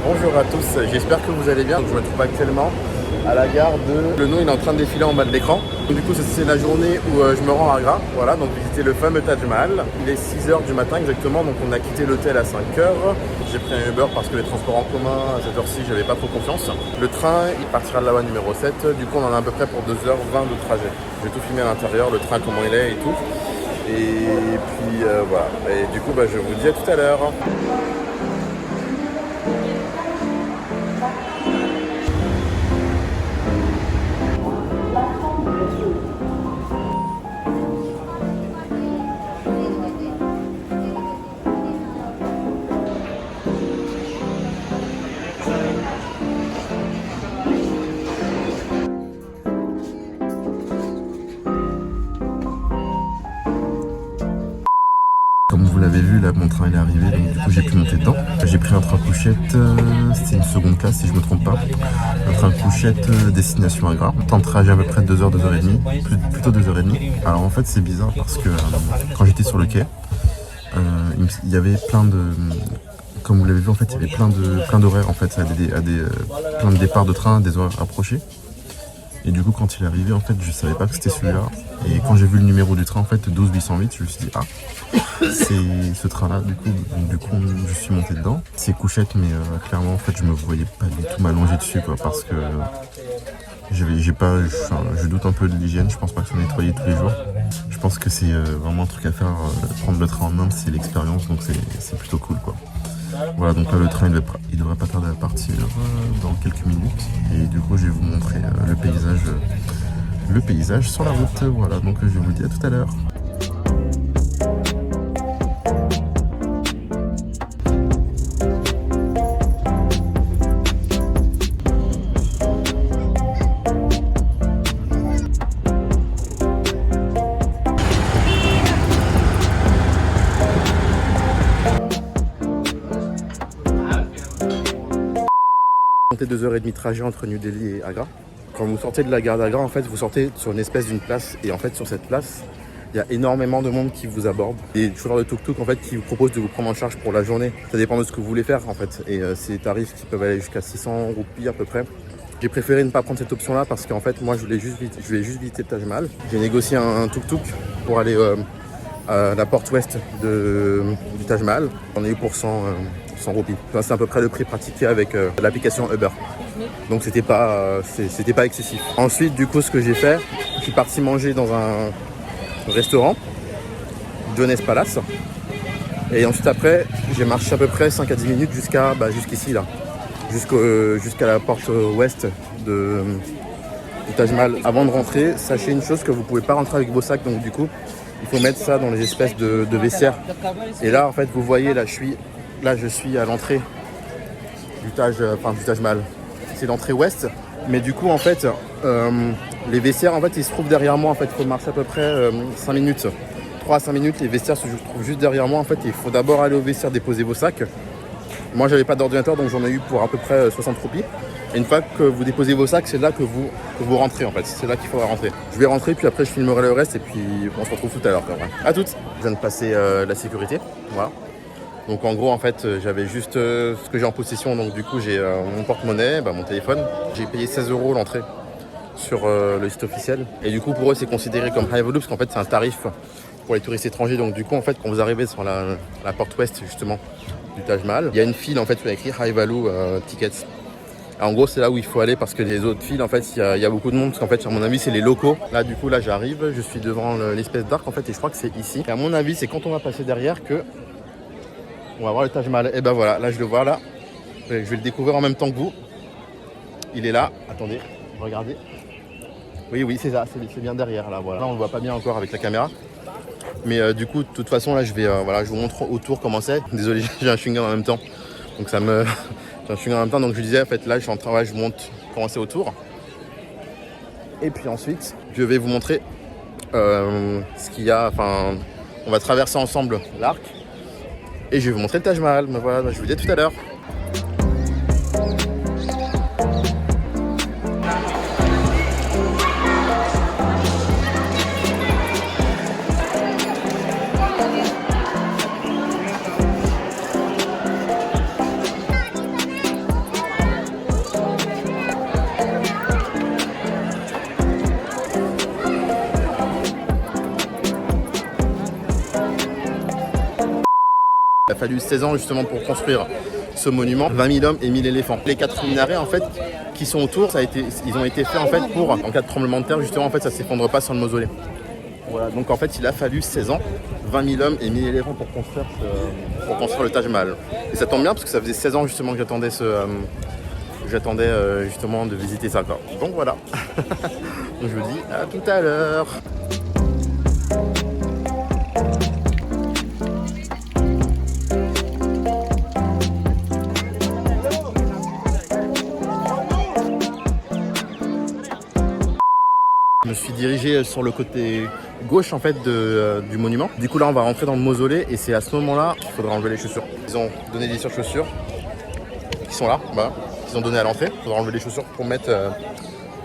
Bonjour à tous, j'espère que vous allez bien. Donc, je me trouve actuellement à la gare de... Le nom il est en train de défiler en bas de l'écran. Du coup c'est la journée où je me rends à Agra. Voilà, donc visiter le fameux Taj Mahal. Il est 6h du matin exactement, donc on a quitté l'hôtel à 5h. J'ai pris un Uber parce que les transports en commun à cette heure-ci j'avais pas trop confiance. Le train il partira de la voie numéro 7. Du coup on en a à peu près pour 2h20 de trajet. J'ai tout filmé à l'intérieur, le train comment il est et tout. Et puis voilà. Et du coup je vous dis à tout à l'heure. Comme vous l'avez vu, là mon train il est arrivé, donc du coup j'ai pu monter dedans. J'ai pris un train couchette, c'était une seconde classe si je me trompe pas. Un train couchette destination Agra. Temps de trajet à peu près 2h, 2h30, plutôt 2h30. Alors en fait c'est bizarre parce que quand j'étais sur le quai, il y avait plein de... Comme vous l'avez vu en fait, il y avait plein d'horaires en fait, plein de départs de train, des horaires rapprochés. Et du coup quand il est arrivé en fait je savais pas que c'était celui-là. Et quand j'ai vu le numéro du train en fait 12808, je me suis dit ah c'est ce train là du coup je suis monté dedans. C'est couchette mais clairement en fait je me voyais pas du tout m'allonger dessus quoi, parce que je doute un peu de l'hygiène, je pense pas que c'est nettoyé tous les jours. Je pense que c'est vraiment un truc à faire, prendre le train en main c'est l'expérience, donc c'est plutôt cool quoi. Voilà, donc là le train il devrait pas tarder à partir dans quelques minutes. Et du coup je vais vous montrer le paysage sur la route. Voilà, donc je vous dis à tout à l'heure. Comptez 2h30 de trajet entre New Delhi et Agra. Quand vous sortez de la gare d'Agra, en fait, vous sortez sur une espèce d'une place. Et en fait, sur cette place, il y a énormément de monde qui vous aborde. Des chauffeurs de tuk-tuk, en fait, qui vous proposent de vous prendre en charge pour la journée. Ça dépend de ce que vous voulez faire, en fait. Et c'est des tarifs qui peuvent aller jusqu'à 600 roupies à peu près. J'ai préféré ne pas prendre cette option-là parce qu'en fait, moi, je voulais juste visiter le Taj Mahal. J'ai négocié un tuk-tuk pour aller à la porte ouest du Taj Mahal. J'en ai eu pour 100 roupies. C'est à peu près le prix pratiqué avec l'application Uber. Donc c'était pas excessif. Ensuite du coup ce que j'ai fait, je suis parti manger dans un restaurant, Jones Palace. Et ensuite après j'ai marché à peu près 5 à 10 minutes jusqu'ici là. Jusqu'à la porte ouest du Taj Mahal. Avant de rentrer, sachez une chose, que vous pouvez pas rentrer avec vos sacs, donc du coup il faut mettre ça dans les espèces de vestiaires. Et là en fait vous voyez là je suis à l'entrée du Taj Mahal. C'est l'entrée ouest, mais du coup en fait les vestiaires en fait ils se trouvent derrière moi. En fait il faut marcher à peu près 5 minutes, 3 à 5 minutes. Les vestiaires se trouvent juste derrière moi. En fait il faut d'abord aller au vestiaire déposer vos sacs. Moi j'avais pas d'ordinateur donc j'en ai eu pour à peu près 60 roupies. Et une fois que vous déposez vos sacs, c'est là que vous rentrez en fait, c'est là qu'il faudra rentrer. Je vais rentrer puis après je filmerai le reste et puis on se retrouve tout à l'heure. À toutes. Je viens de passer la sécurité, voilà. Donc en gros en fait j'avais juste ce que j'ai en possession, donc du coup j'ai mon porte-monnaie, mon téléphone. J'ai payé 16 € l'entrée sur le site officiel. Et du coup pour eux c'est considéré comme high value parce qu'en fait c'est un tarif pour les touristes étrangers. Donc du coup en fait quand vous arrivez sur la porte ouest justement du Taj Mahal, il y a une file en fait où il y a écrit high value tickets. Et en gros c'est là où il faut aller parce que les autres files en fait il y a beaucoup de monde, parce qu'en fait à mon avis c'est les locaux. Là du coup là j'arrive, je suis devant l'espèce d'arc en fait et je crois que c'est ici. Et à mon avis c'est quand on va passer derrière que on va voir le Taj Mahal. Et ben voilà, là je le vois là. Je vais le découvrir en même temps que vous. Il est là. Attendez, regardez. Oui, c'est ça, c'est bien derrière là. Voilà. Là on le voit pas bien encore avec la caméra. Mais du coup, de toute façon, là je vous montre autour comment c'est. Désolé, j'ai un chewing-gum en même temps. Donc j'ai un chewing-gum en même temps. Donc je disais, en fait, là je suis en travail, je vous montre comment c'est autour. Et puis ensuite, je vais vous montrer ce qu'il y a. Enfin, on va traverser ensemble l'arc. Et je vais vous montrer le Taj Mahal. Mais voilà, je vous dis à tout à l'heure. fallu 16 ans justement pour construire ce monument, 20 000 hommes et 1000 éléphants. Les 4 minarets en fait qui sont autour, ils ont été faits en fait pour, en cas de tremblement de terre justement, en fait ça s'effondre pas sur le mausolée. Voilà, donc en fait il a fallu 16 ans, 20 000 hommes et 1000 éléphants pour construire le Taj Mahal. Et ça tombe bien parce que ça faisait 16 ans justement que j'attendais justement de visiter ça quoi. Donc voilà. Donc je vous dis à tout à l'heure. Je me suis dirigé sur le côté gauche en fait du monument. Du coup là on va rentrer dans le mausolée et c'est à ce moment-là qu'il faudra enlever les chaussures. Ils ont donné des chaussures qui sont là, voilà, qu'ils ont donné à l'entrée. Il faudra enlever les chaussures pour mettre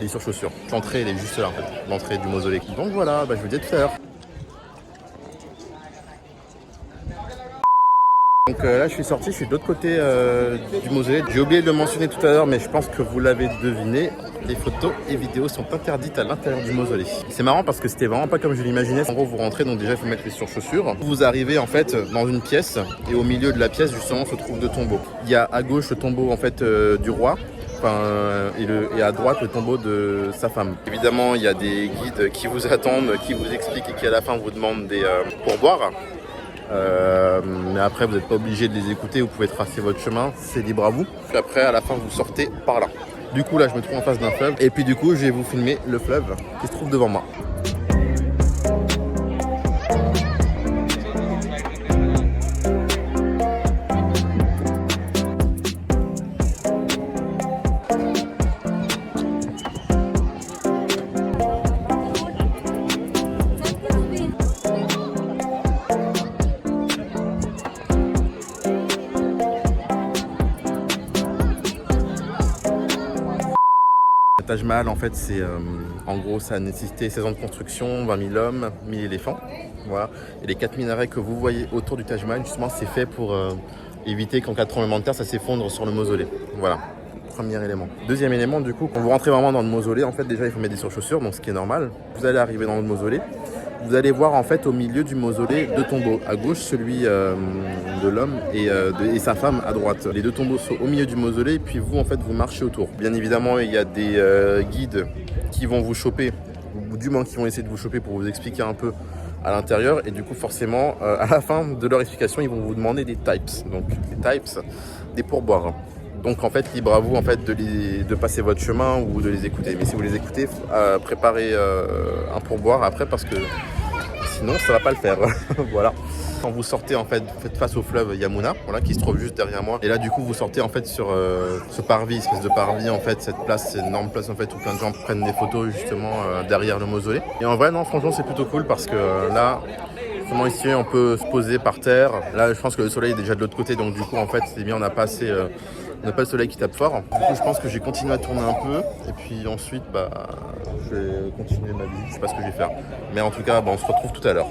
les chaussures. L'entrée elle est juste là en fait, l'entrée du mausolée. Donc voilà, je vous dis à tout à l'heure. Donc là je suis sorti, je suis de l'autre côté du mausolée. J'ai oublié de le mentionner tout à l'heure mais je pense que vous l'avez deviné. Les photos et vidéos sont interdites à l'intérieur du mausolée. C'est marrant parce que c'était vraiment pas comme je l'imaginais. En gros vous rentrez donc déjà il faut mettre les surchaussures. Vous arrivez en fait dans une pièce et au milieu de la pièce justement se trouvent 2 tombeaux. Il y a à gauche le tombeau en fait du roi. Et à droite le tombeau de sa femme. Évidemment il y a des guides qui vous attendent, qui vous expliquent et qui à la fin vous demandent des pourboires. Mais après vous n'êtes pas obligé de les écouter, vous pouvez tracer votre chemin, c'est libre à vous. Puis après à la fin vous sortez par là. Du coup là je me trouve en face d'un fleuve et puis du coup je vais vous filmer le fleuve qui se trouve devant moi. Le Taj Mahal en fait c'est en gros ça a nécessité 16 ans de construction, 20 000 hommes, 1000 éléphants. Voilà. Et les 4 minarets que vous voyez autour du Taj Mahal justement c'est fait pour éviter qu'en cas de tremblement de terre ça s'effondre sur le mausolée. Voilà, premier élément. Deuxième élément du coup, quand vous rentrez vraiment dans le mausolée en fait déjà il faut mettre des surchaussures donc ce qui est normal. Vous allez arriver dans le mausolée. Vous allez voir en fait au milieu du mausolée 2 tombeaux. À gauche celui de l'homme et sa femme à droite. Les 2 tombeaux sont au milieu du mausolée et puis vous en fait vous marchez autour. Bien évidemment il y a des guides qui vont vous choper, ou du moins qui vont essayer de vous choper pour vous expliquer un peu à l'intérieur et du coup forcément à la fin de leur explication ils vont vous demander des types. Donc des types, des pourboires. Donc en fait libre à vous en fait de passer votre chemin ou de les écouter. Mais si vous les écoutez, préparez un pourboire après parce que sinon ça va pas le faire. Voilà. Quand vous sortez en fait, vous faites face au fleuve Yamuna, voilà, qui se trouve juste derrière moi. Et là du coup vous sortez en fait sur ce parvis, espèce de parvis en fait, cette place, c'est une énorme place en fait où plein de gens prennent des photos justement derrière le mausolée. Et en vrai non franchement c'est plutôt cool parce que là vraiment ici on peut se poser par terre. Là je pense que le soleil est déjà de l'autre côté donc du coup en fait c'est bien, on n'a pas assez on n'a pas le soleil qui tape fort. Du coup je pense que je vais continuer à tourner un peu et puis ensuite je vais continuer ma vie, je sais pas ce que je vais faire. Mais en tout cas on se retrouve tout à l'heure.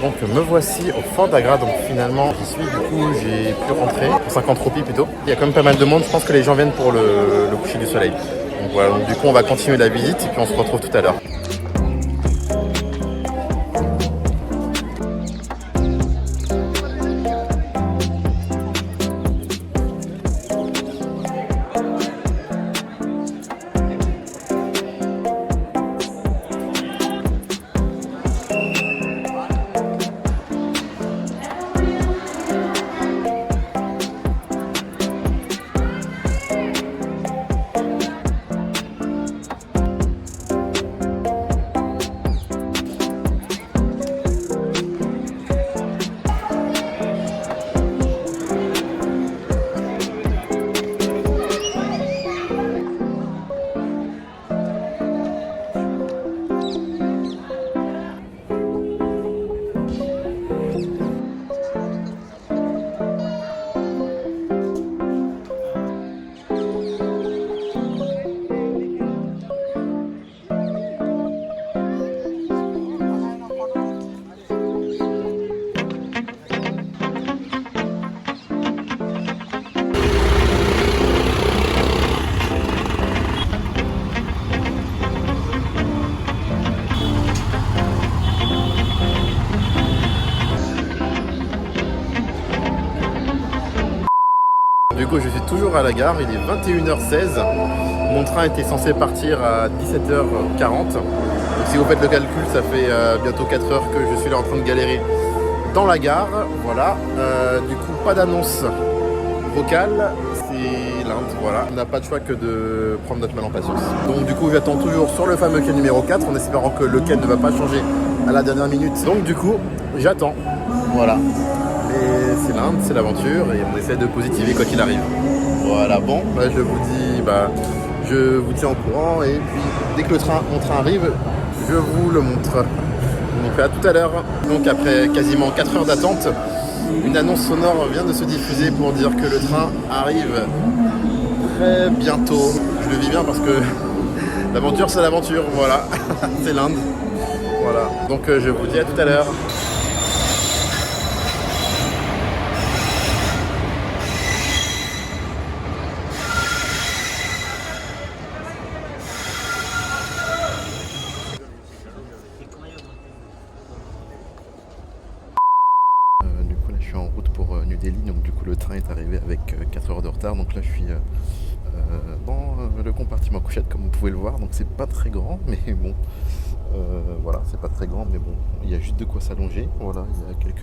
Donc me voici au Fort d'Agra, donc finalement j'y suis, du coup j'ai pu rentrer pour 50 roupies plutôt. Il y a quand même pas mal de monde, je pense que les gens viennent pour le coucher du soleil. Donc voilà, donc, du coup on va continuer la visite et puis on se retrouve tout à l'heure. Du coup, je suis toujours à la gare, il est 21h16. Mon train était censé partir à 17h40. Donc, si vous faites le calcul, ça fait bientôt 4 heures que je suis là en train de galérer dans la gare. Voilà. Du coup, pas d'annonce vocale. C'est l'Inde, voilà. On n'a pas de choix que de prendre notre mal en patience. Donc, du coup, j'attends toujours sur le fameux quai numéro 4 en espérant que le quai ne va pas changer à la dernière minute. Donc, du coup, j'attends. Voilà. Mais c'est l'Inde, c'est l'aventure et on essaie de positiver quoi qu'il arrive. Voilà, bon, bah, je vous dis, je vous tiens au courant et puis dès que mon train arrive, je vous le montre. Donc à tout à l'heure. Donc après quasiment 4 heures d'attente, une annonce sonore vient de se diffuser pour dire que le train arrive très bientôt. Je le vis bien parce que l'aventure c'est l'aventure, voilà, c'est l'Inde. Voilà, donc je vous dis à tout à l'heure. Du coup là je suis en route pour New Delhi, donc du coup le train est arrivé avec 4 heures de retard, donc là je suis dans le compartiment couchette comme vous pouvez le voir, donc c'est pas très grand mais bon, voilà c'est pas très grand mais bon, il y a juste de quoi s'allonger, voilà,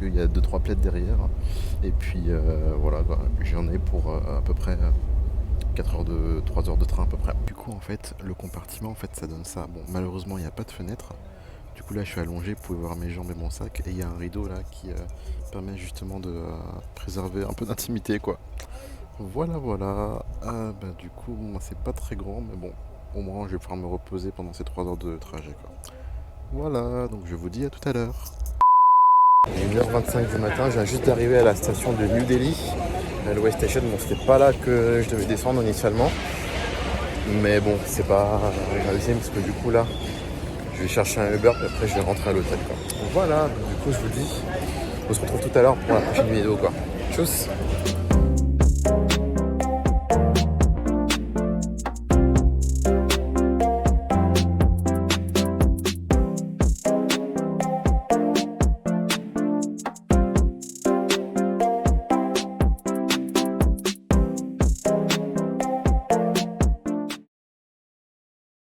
il y a 2-3 plaids derrière et puis voilà quoi, j'en ai pour à peu près 3 heures de train à peu près. Du coup en fait le compartiment en fait ça donne ça, bon malheureusement il n'y a pas de fenêtre. Du coup là je suis allongé, vous pouvez voir mes jambes et mon sac et il y a un rideau là qui permet justement de préserver un peu d'intimité quoi. Voilà voilà. Du coup c'est pas très grand mais bon, au moins je vais pouvoir me reposer pendant ces 3 heures de trajet quoi. Voilà, donc je vous dis à tout à l'heure. Il est 1h25 du matin, je viens juste d'arriver à la station de New Delhi, Railway Station. Bon c'était pas là que je devais descendre initialement. Mais bon c'est pas grave parce que du coup là je vais chercher un Uber et après je vais rentrer à l'hôtel quoi. Donc voilà, donc du coup je vous dis, on se retrouve tout à l'heure pour la prochaine vidéo quoi. Tchuss.